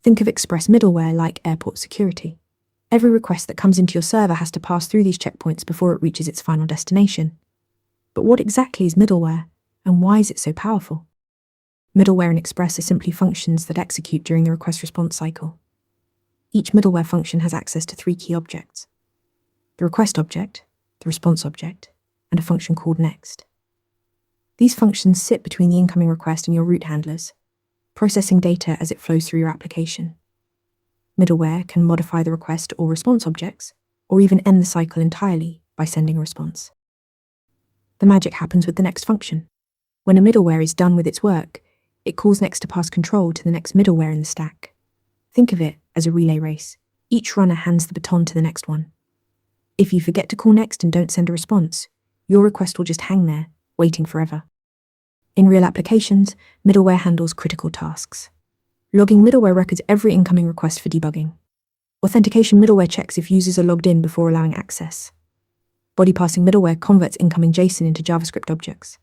Think of Express middleware like airport security. Every request that comes into your server has to pass through these checkpoints before it reaches its final destination. But what exactly is middleware, and why is it so powerful? Middleware and Express are simply functions that execute during the request-response cycle. Each middleware function has access to 3 key objects: the request object, the response object, and a function called next. These functions sit between the incoming request and your route handlers, processing data as it flows through your application. Middleware can modify the request or response objects, or even end the cycle entirely by sending a response. The magic happens with the next function. When a middleware is done with its work, it calls next to pass control to the next middleware in the stack. Think of it as a relay race. Each runner hands the baton to the next one. If you forget to call next and don't send a response, your request will just hang there, waiting forever. In real applications, middleware handles critical tasks. Logging middleware records every incoming request for debugging. Authentication middleware checks if users are logged in before allowing access. Body passing middleware converts incoming JSON into JavaScript objects.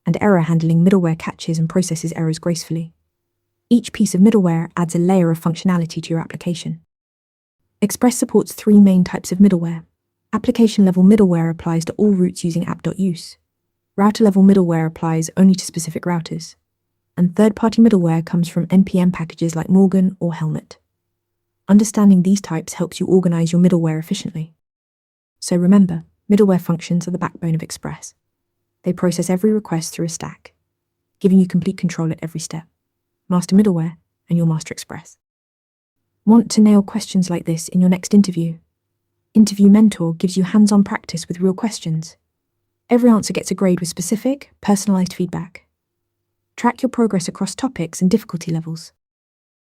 And error handling middleware catches and processes errors gracefully. Each piece of middleware adds a layer of functionality to your application. Express supports 3 main types of middleware. Application-level middleware applies to all routes using app.use. Router-level middleware applies only to specific routers. And third-party middleware comes from NPM packages like Morgan or Helmet. Understanding these types helps you organize your middleware efficiently. So remember, middleware functions are the backbone of Express. They process every request through a stack, giving you complete control at every step. Master middleware, and you'll master Express. Want to nail questions like this in your next interview? Interview Mentor gives you hands-on practice with real questions. Every answer gets a grade with specific, personalized feedback. Track your progress across topics and difficulty levels.